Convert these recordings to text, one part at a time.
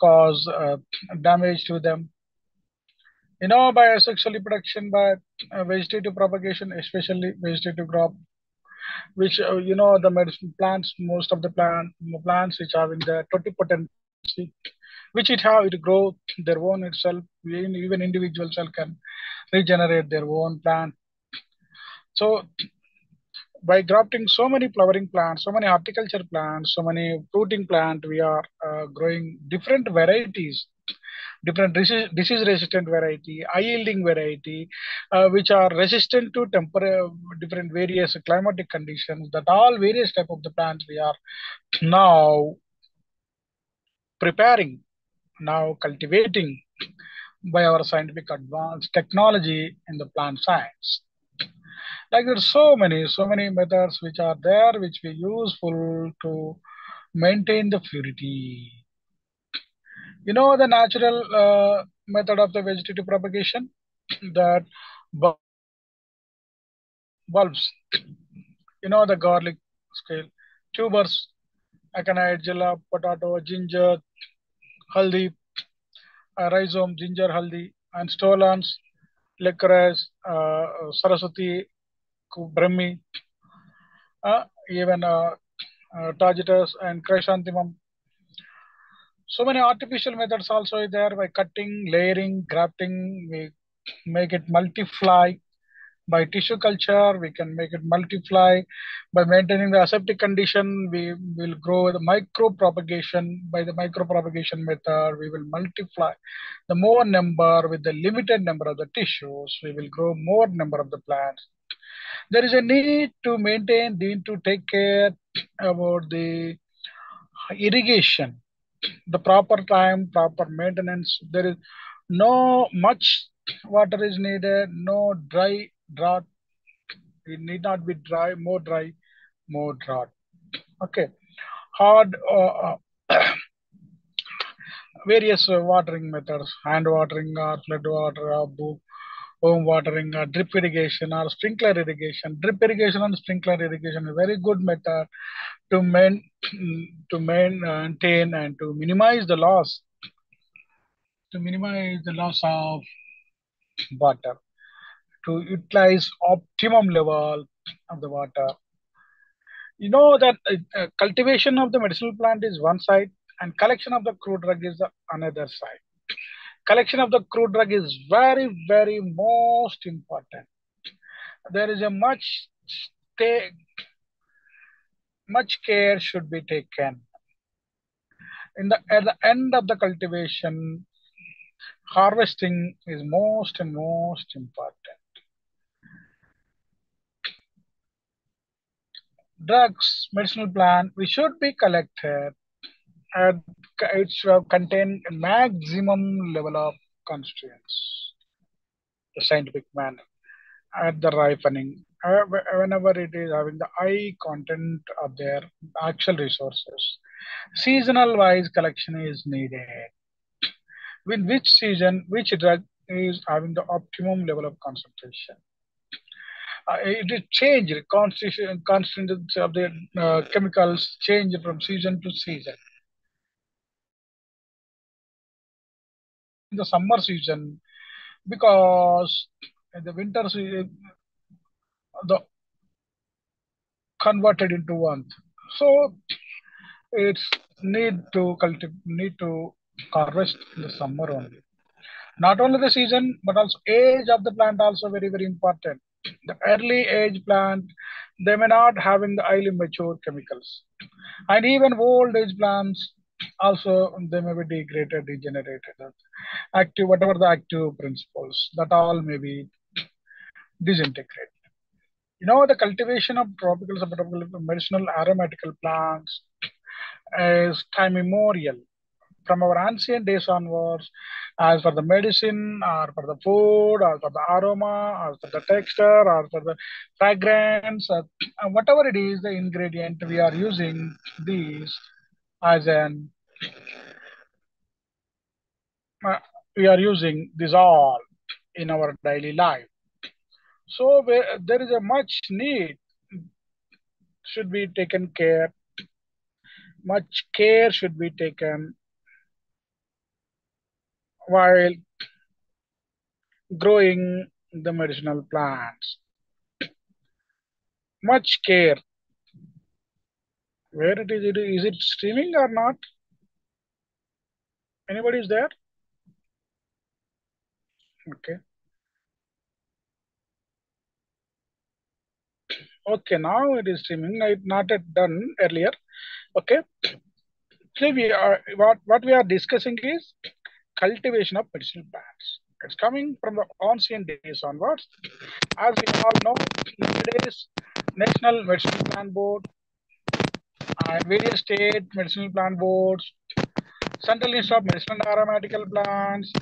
cause damage to them. By asexual reproduction, by vegetative propagation, especially vegetative crop, which the medicine plants, most of the plants which having the totipotency, which it grow their own itself. Even individual cell can regenerate their own plant. So by grafting so many flowering plants, so many horticulture plants, so many fruiting plant, we are growing different varieties, different disease resistant variety, high yielding variety, which are resistant to different various climatic conditions. That all various type of the plants we are now preparing, now cultivating by our scientific advanced technology in the plant science. Like there's so many methods which are there, which we useful to maintain the purity. The natural method of the vegetative propagation, that bulbs, the garlic scale, tubers, aconite, jala, potato, ginger, haldi, rhizome, ginger, haldi, and stolons, licorice, saraswati, brahmi, even tagetes and chrysanthemum. So many artificial methods also is there, by cutting, layering, grafting. We make it multiply. By tissue culture, we can make it multiply. By maintaining the aseptic condition, we will grow the micro propagation. By the micro propagation method, we will multiply the more number with the limited number of the tissues. We will grow more number of the plants. There is a need to maintain, need to take care about the irrigation, the proper time, proper maintenance. There is no much water is needed, no drought. It need not be dry, more drought. Okay, hard various watering methods: hand watering or flood water or home watering or drip irrigation or sprinkler irrigation. Drip irrigation and sprinkler irrigation is a very good method to maintain and to minimize the loss of water, to utilize optimum level of the water. That cultivation of the medicinal plant is one side, and collection of the crude drug is the another side. Collection of the crude drug is very, very most important. There is a much care should be taken. At the end of the cultivation, harvesting is most and most important. Drugs, medicinal plant, we should be collected at it should contain a maximum level of constraints, the scientific manner, at the ripening. Whenever it is having the high content of their actual resources. Seasonal wise collection is needed. With which season, which drug is having the optimum level of concentration. It is changed, constants of the chemicals change from season to season. In the summer season, because in the winter season, the converted into warmth. So it's need to harvest in the summer only. Not only the season, but also age of the plant also very, very important. The early age plant, they may not having the highly mature chemicals. And even old age plants also, they may be degraded, degenerated. Active, whatever the active principles, that all may be disintegrated. The cultivation of tropical, subtropical, medicinal, aromatical plants is time immemorial. From our ancient days onwards, as for the medicine, or for the food, or for the aroma, or for the texture, or for the fragrance, whatever it is, the ingredient, we are using these as an, we are using this all in our daily life. So there is a much need should be taken care, much care should be taken while growing the medicinal plants. Much care. Where is it streaming or not? Anybody is there? Okay. Okay, now it is streaming. Not yet done earlier. Okay. So what we are discussing is cultivation of medicinal plants. It's coming from the ancient days onwards. As we all know, nowadays, National Medicinal Plant Board and various state medicinal plant boards, Central Institute of Medicinal and Aromatical Plants,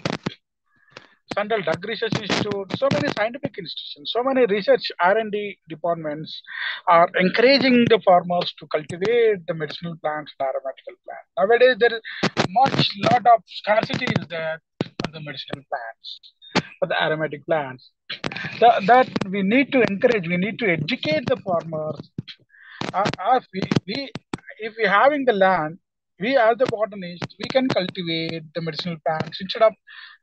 Central Drug Research Institute, so many scientific institutions, so many research R&D departments are encouraging the farmers to cultivate the medicinal plants and aromatical plants. Nowadays, there is lot of scarcity is there for the medicinal plants, for the aromatic plants. That we need to encourage, we need to educate the farmers. We if we having the land, we as the botanists, we can cultivate the medicinal plants instead of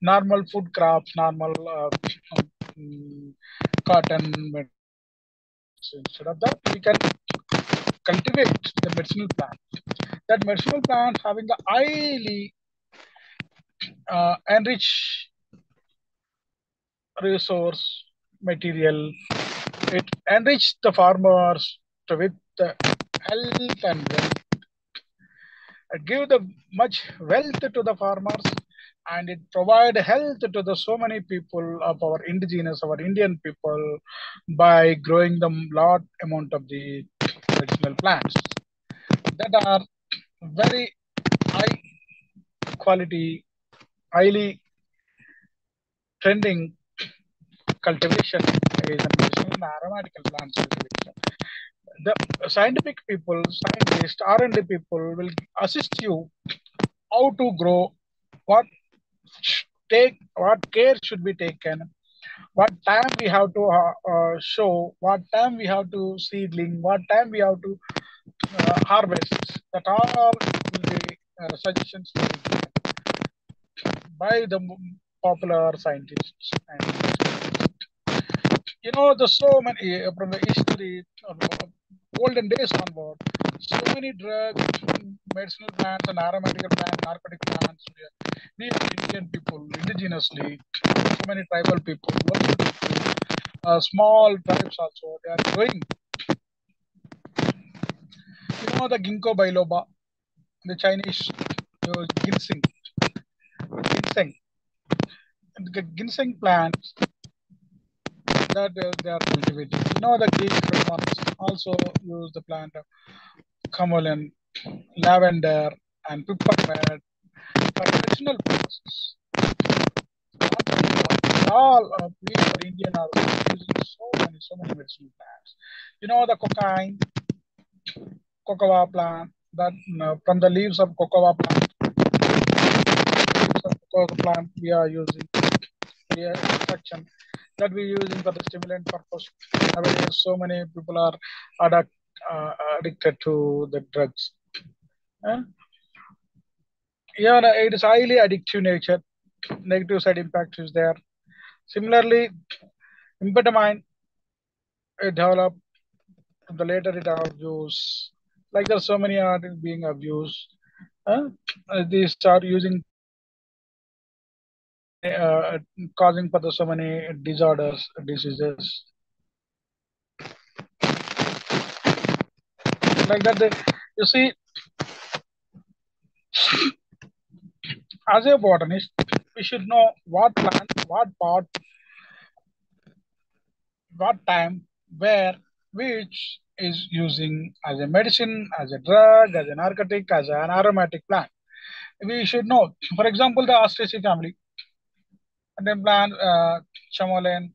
normal food crops, normal um, cotton. Instead of that, we can cultivate the medicinal plants. That medicinal plants having a highly enriched resource material. It enriches the farmers with the health and wealth. It give the much wealth to the farmers, and it provide health to the so many people of our indigenous, our Indian people, by growing the lot amount of the medicinal plants that are very high quality, highly trending cultivation is a medicinal and aromatical plants cultivation. The scientific people, scientists, R&D people will assist you how to grow, what what care should be taken, what time we have to show, what time we have to seedling, what time we have to harvest. That all will be suggestions will be given by the popular scientists. And there's so many from the history of olden days onward. So many drugs, medicinal plants, and aromatical plants, narcotic plants. We are Indian people, indigenously, so many tribal people, local people, small tribes also, they are growing. The ginkgo biloba, the Chinese ginseng, ginseng, and the ginseng plants that they are cultivating. The Greek Romans also use the plant of camellia, lavender, and peppermint for medicinal purposes. All we for Indian are using so many medicinal plants. The cocaine, cocoa plant, that from the leaves of cocoa plant, we are using extraction that we using for the stimulant purpose. Nowadays, so many people are addicted to the drugs. It is highly addictive nature. Negative side impact is there. Similarly, amphetamine it developed. The later it abused. Like there's so many are being abused. They start using causing for the so many disorders, diseases. Like that, you see, as a botanist, we should know what plant, what part, what time, where, which is using as a medicine, as a drug, as a narcotic, as an aromatic plant. We should know. For example, the Asteraceae family, and then plant chamomile,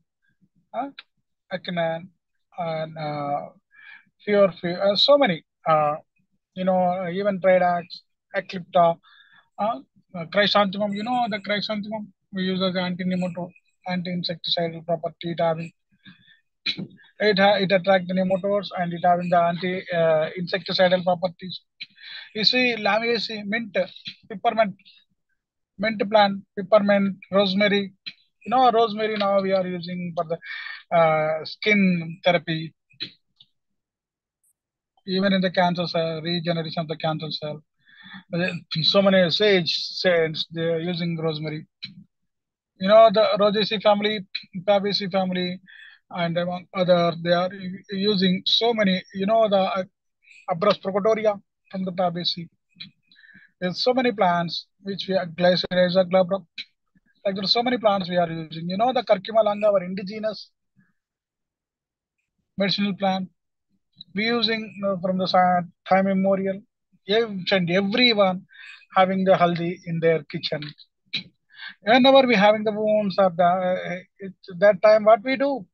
aquinan, and so many. Even Tridax, Eclipta, chrysanthemum. The chrysanthemum we use as anti-nematode, anti-insecticidal property. It attract the nematodes and it having the anti insecticidal properties. You see, Lamiaceae, mint, peppermint. mint plant, peppermint, rosemary. Rosemary now we are using for the skin therapy, even in the cancer cell, regeneration of the cancer cell. So many sage saints, they're using rosemary. The Rosaceae family, Fabaceae family, and among other, they are using so many, the Abrus procotoria from the Fabaceae. There's so many plants which we are Glycyrrhiza glabra. Like there's so many plants we are using. The Curcuma longa, our indigenous medicinal plant. We using from the time immemorial. Each and everyone having the haldi in their kitchen. Whenever we having the wounds or it's that time, what we do?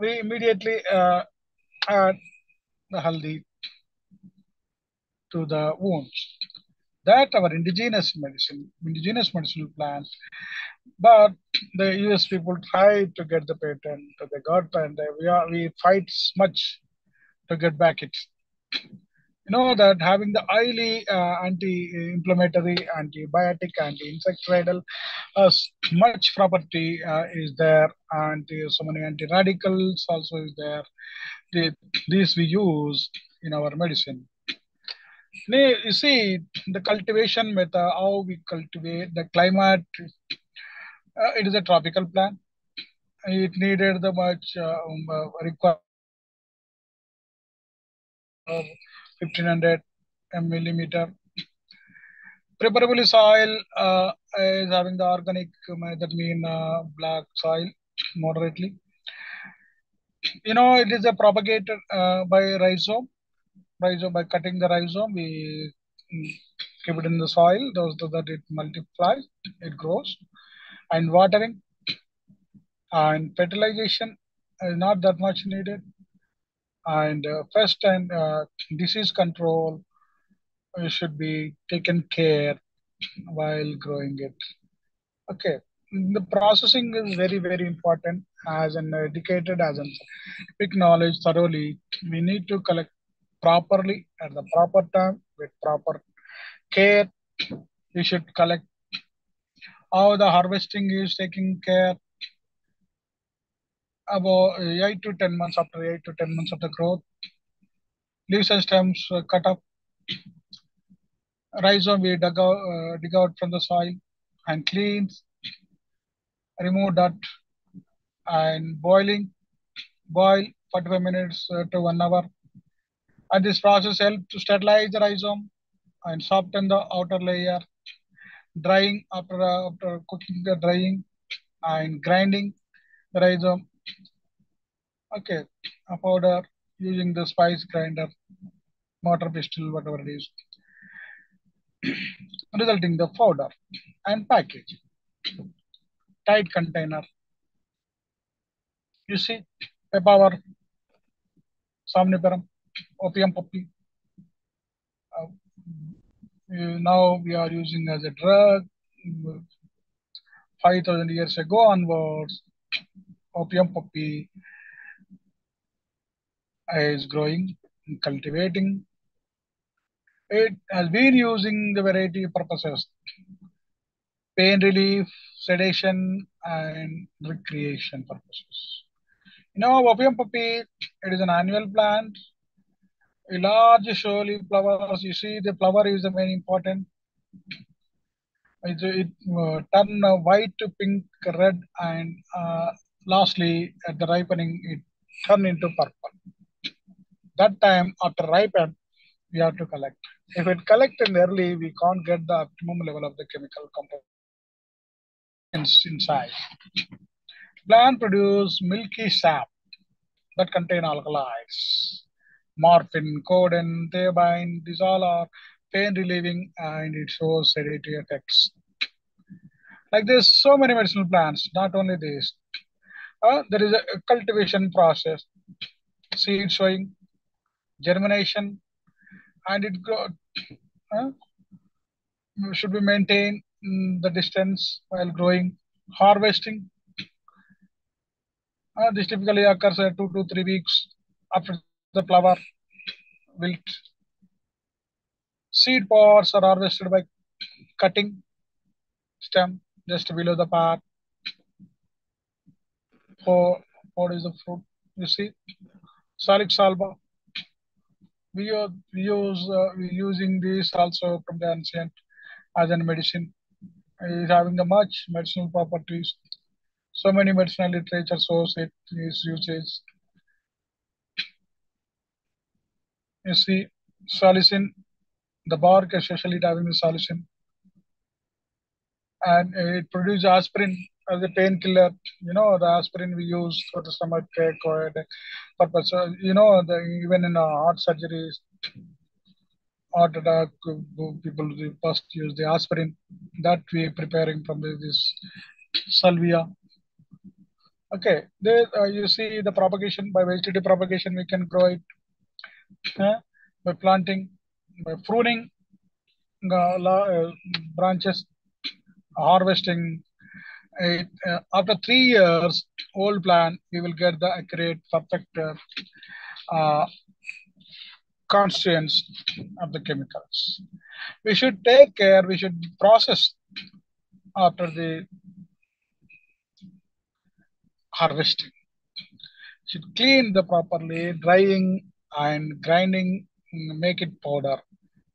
We immediately add the haldi to the wounds. That our indigenous medicinal plants. But the US people try to get the patent, they got, and we fight much to get back it. That having the highly anti-inflammatory, antibiotic, anti-insecticidal, much property is there, and so many anti-radicals also is there. These we use in our medicine. You see, the cultivation method, how we cultivate the climate, it is a tropical plant. It needed the much requirement 1500 millimeter. Preferably soil is having the organic, that mean black soil moderately. It is a propagated by rhizome. By cutting the rhizome, we keep it in the soil, so that it multiplies, it grows. And watering and fertilization is not that much needed. And pest and disease control should be taken care while growing it. Okay, the processing is very, very important. As an educated, as an scientific knowledge thoroughly, we need to collect properly at the proper time with proper care. We should collect how the harvesting is taking care about 8 to 10 months after 8 to 10 months of the growth. Leaves and stems cut up. Rhizome we dig out from the soil and cleans, remove dirt and boil 45 minutes to 1 hour. And this process helps to sterilize the rhizome and soften the outer layer. Drying after cooking the drying and grinding the rhizome. Okay, a powder using the spice grinder, mortar pestle, whatever it is, resulting the powder and package. Tight container. You see, pepper, somniferum, opium poppy. Now we are using as a drug. 5,000 years ago onwards, opium poppy is growing, cultivating. It has been using the variety of purposes: pain relief, sedation, and recreation purposes. Opium poppy, it is an annual plant. A large showy flowers. You see, the flower is the main important. It turn white to pink, red, and lastly, at the ripening, it turn into purple. That time, after ripen, we have to collect. If it collect in early, we can't get the optimum level of the chemical components inside. Plant produce milky sap that contain alkaloids. Morphine, codeine, theobine, these all are pain relieving and it shows sedative effects. Like there's so many medicinal plants, not only this. There is a cultivation process, seed sowing, germination, and it should be maintained the distance while growing. Harvesting, this typically occurs 2 to 3 weeks after the flower wilt. Seed pods are harvested by cutting. stem, just below the part. For what is the fruit? You see, Salix alba. We using this also from the ancient as a medicine. Is having a much medicinal properties. So many medicinal literature shows it is uses. You see, salicin, the bark especially having the salicin, and it produces aspirin as a painkiller. You know, the aspirin we use for the stomach ache or the purpose. You know, even in heart surgeries, heart attack, people first use the aspirin that we preparing from this salvia. Okay, there you see the propagation by vegetative propagation. We can grow it by planting, by pruning branches, harvesting. After 3 years, old plant, we will get the accurate, perfect uh, constituents of the chemicals. We should take care. We should process after the harvesting. Should clean the properly, drying and grinding, make it powder.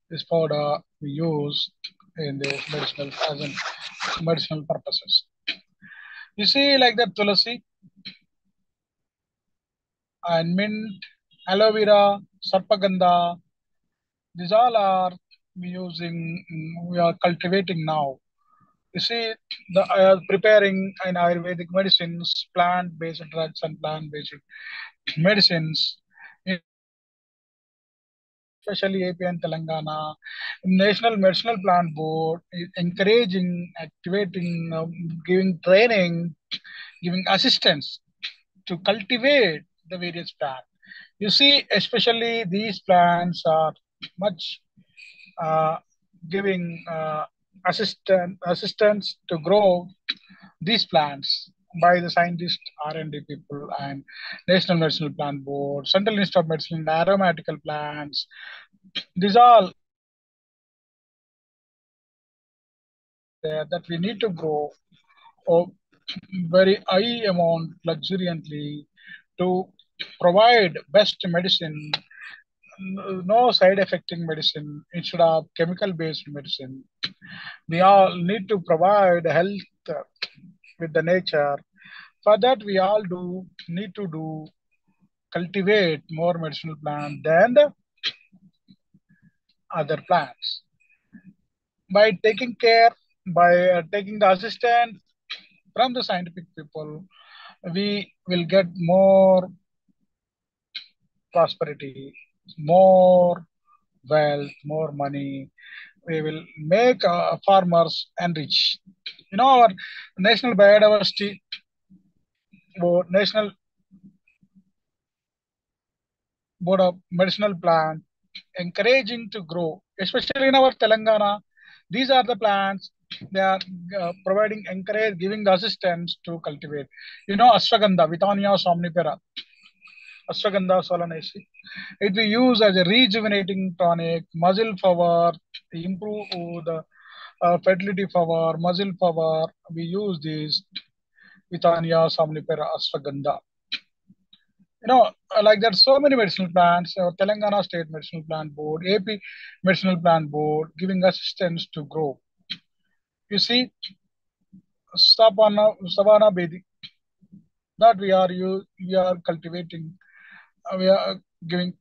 This powder we use in the medicinal as in medicinal purposes. You see, like that tulasi and mint, aloe vera, sarpagandha. These all are we using. We are cultivating now. You see, the preparing in Ayurvedic medicines, plant-based drugs and plant-based medicines, especially AP and Telangana. National Medicinal Plant Board is encouraging, activating, giving training, giving assistance to cultivate the various plants. You see, especially these plants are much uh, giving assistance to grow these plants by the scientists, R&D people, and National Medicinal Plant Board, Central Institute of Medicine, aromatical plants. These all that we need to grow a very high amount luxuriantly to provide best medicine, no side affecting medicine instead of chemical based medicine. We all need to provide health with the nature. For that, we all do need to do cultivate more medicinal plants than the other plants. By taking care, by taking the assistance from the scientific people, we will get more prosperity, more wealth, more money. We will make farmers enrich. You know, our National Biodiversity Board, National Board of Medicinal Plant, encouraging to grow, especially in our Telangana. These are the plants they are providing encourage, giving the assistance to cultivate. You know, ashwagandha, Vitania somnifera, ashwagandha solanaceae. It we use as a rejuvenating tonic, muscle power, improve the fertility power, muscle power. We use this Vitania somnifera ashwagandha. You know, like that, so many medicinal plants, Telangana State Medicinal Plant Board, AP Medicinal Plant Board, giving assistance to grow. You see, Savannah Bedi, that we are cultivating, we are giving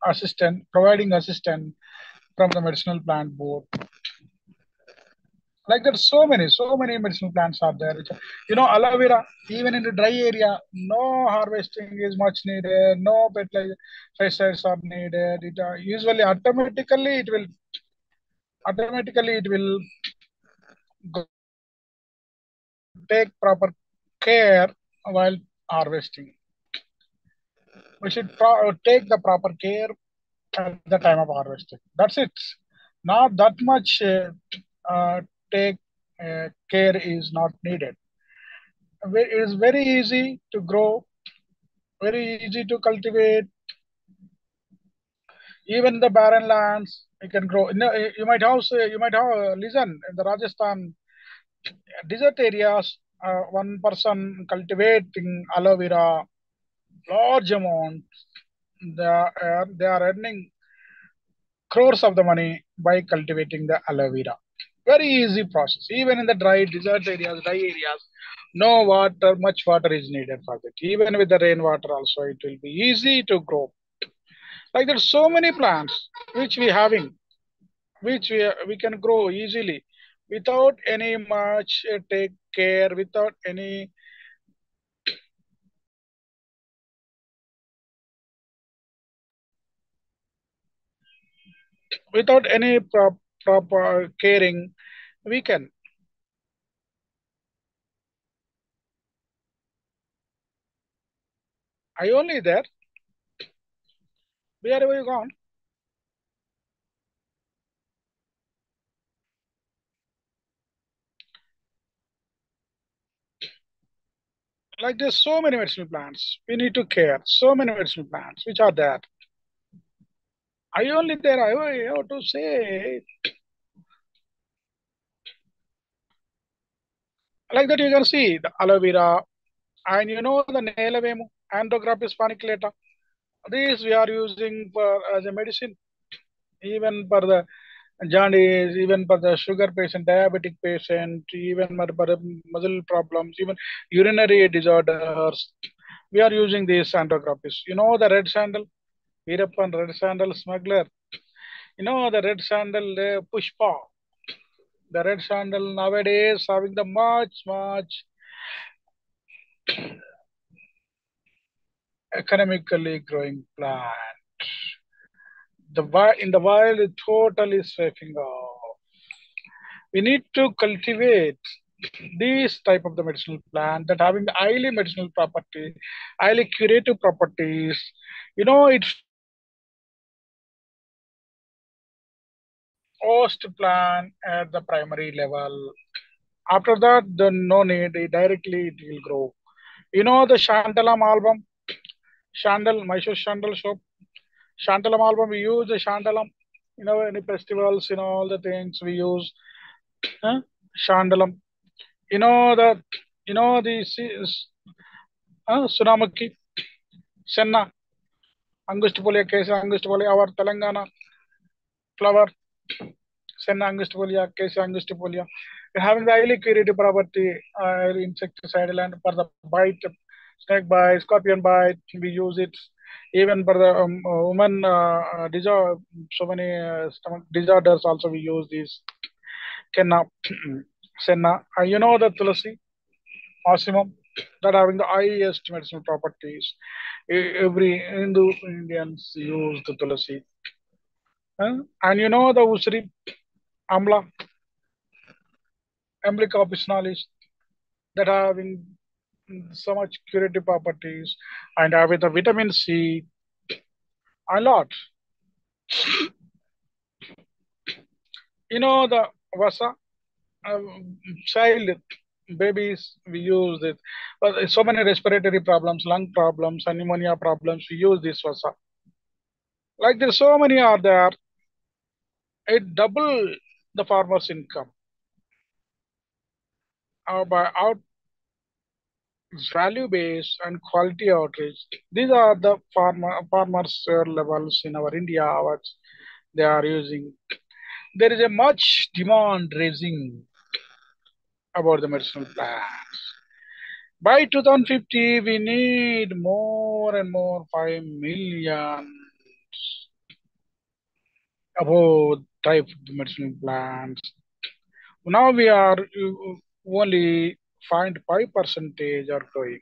assistance, providing assistance from the Medicinal Plant Board. Like that, so many medicinal plants are there. You know, aloe vera, even in the dry area, no harvesting is much needed, no pesticides are needed. It usually automatically it will take proper care while harvesting. We should take the proper care at the time of harvesting. That's it. Not that much take care is not needed. It is very easy to grow, very easy to cultivate. Even the barren lands, you can grow. You might have listen in the Rajasthan desert areas. One person cultivating aloe vera large amount. They are earning crores of the money by cultivating the aloe vera. Very easy process. Even in the dry desert areas, dry areas, no water, much water is needed for that. Even with the rainwater also, it will be easy to grow. Like there's so many plants which we having, which we can grow easily without any much take care, without any proper caring. We can. I only there. Wherever you gone. Like there's so many medicinal plants. We need to care. So many medicinal plants which are there. I only there. I have to say like that. You can see the aloe vera and the Nelavemu, Andrographis paniculata. These we are using for as a medicine, even for the jaundice, even for the sugar patient, diabetic patient, even for the muscle problems, even urinary disorders. We are using these Andrographis. The red sandal, Veerappan red sandal smuggler. The red sandal Pushpa. The red sandal nowadays having the much economically growing plant. In the wild, it totally sweeping off. We need to cultivate these type of the medicinal plant that having the highly medicinal property, highly curative properties. It's first plant at the primary level. After that, the no need, directly it will grow. The Shantalam album, Shandal, Mysore Shandal soap. Shantalam album, we use the Shantalam, any festivals, all the things we use. Shandalam. The, Sunamaki, Senna, Angustifolia, Kesa Angustifolia, our Telangana flower, Senna Angustifolia, Kesa Angustifolia. Having the highly curative property, insecticidal and for the bite, snake bite, scorpion bite, we use it. Even for the woman so many stomach disorders also we use this. Kenna, Senna, the Tulasi, Osimum, that having the highest medicinal properties. Every Hindu Indians use the Tulasi. And the Usri, Amla, Emblic officinalis, that having so much curative properties and with the vitamin C, a lot. The Vasa, child, babies, we use it. But so many respiratory problems, lung problems, and pneumonia problems, we use this Vasa. Like there's so many are there. It double the farmer's income by out value based and quality outreach. These are the farmers levels in our India what they are using. There is a much demand raising about the medicinal plants. By 2050, we need more and more 5 million about type of medicinal plants. Now we are only find 5 percentage are growing.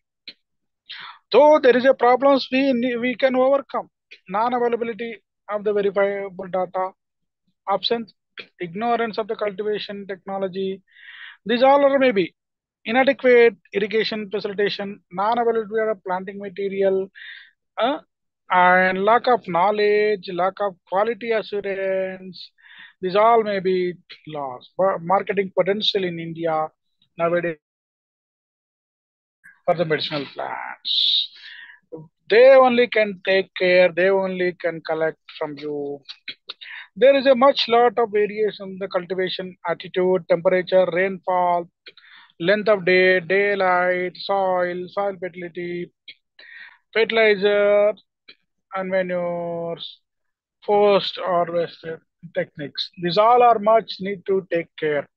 Though there is a problems we can overcome. Non-availability of the verifiable data, absence, ignorance of the cultivation technology. These all are maybe inadequate irrigation facilitation, non-availability of planting material, uh, and lack of knowledge, lack of quality assurance. These all may be lost. But marketing potential in India nowadays for the medicinal plants. They only can take care, they only can collect from you. There is a much lot of variation in the cultivation attitude, temperature, rainfall, length of day, daylight, soil fertility, fertilizer and manures, forced harvested techniques. These all are much need to take care.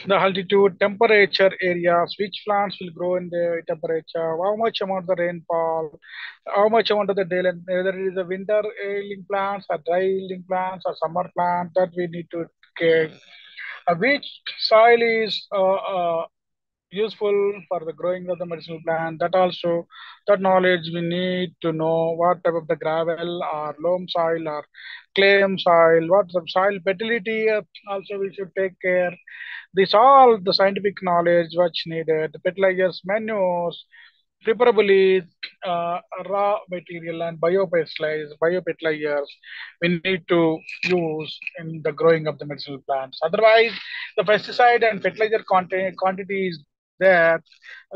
The altitude, temperature areas, which plants will grow in the temperature, how much amount of the rainfall, how much amount of the daylight, whether it is a winter yielding plants or dry yielding plants or summer plant that we need to care. Which soil is useful for the growing of the medicinal plant. That also, that knowledge we need to know what type of the gravel or loam soil or clay soil, what the soil fertility also we should take care. This all the scientific knowledge which needed, fertilizers, manures, preferably raw material and biofertilizers we need to use in the growing of the medicinal plants. Otherwise, the pesticide and fertilizer quantity is there.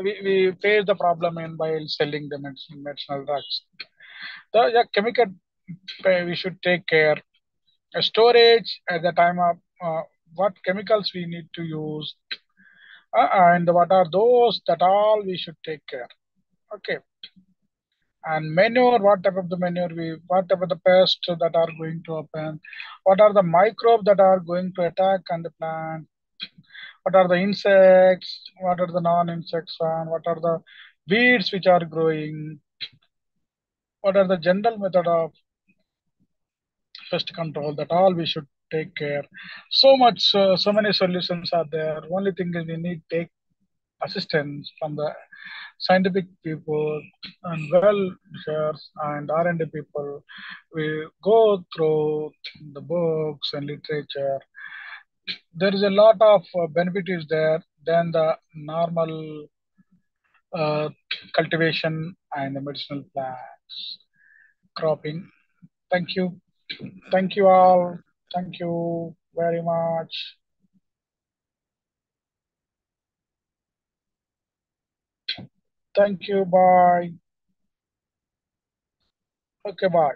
We face the problem in while selling the medicinal drugs. The chemical we should take care. Storage at the time of what chemicals we need to use and what are those that all we should take care. Okay. And manure, what type of the manure what type of the pests that are going to happen, what are the microbes that are going to attack on the plant, what are the insects, what are the non-insects one, what are the weeds which are growing, what are the general method of pest control, that all we should take care. So many solutions are there. Only thing is we need take assistance from the scientific people and well wishers and R&D people. We go through the books and literature. There is a lot of benefit is there than the normal uh, cultivation and the medicinal plants cropping. Thank you. Thank you all. Thank you very much. Thank you. Bye. Okay, bye.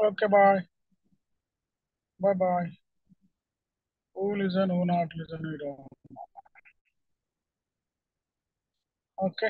Okay, bye. Bye bye. Who listen, who not listen, we don't. Okay.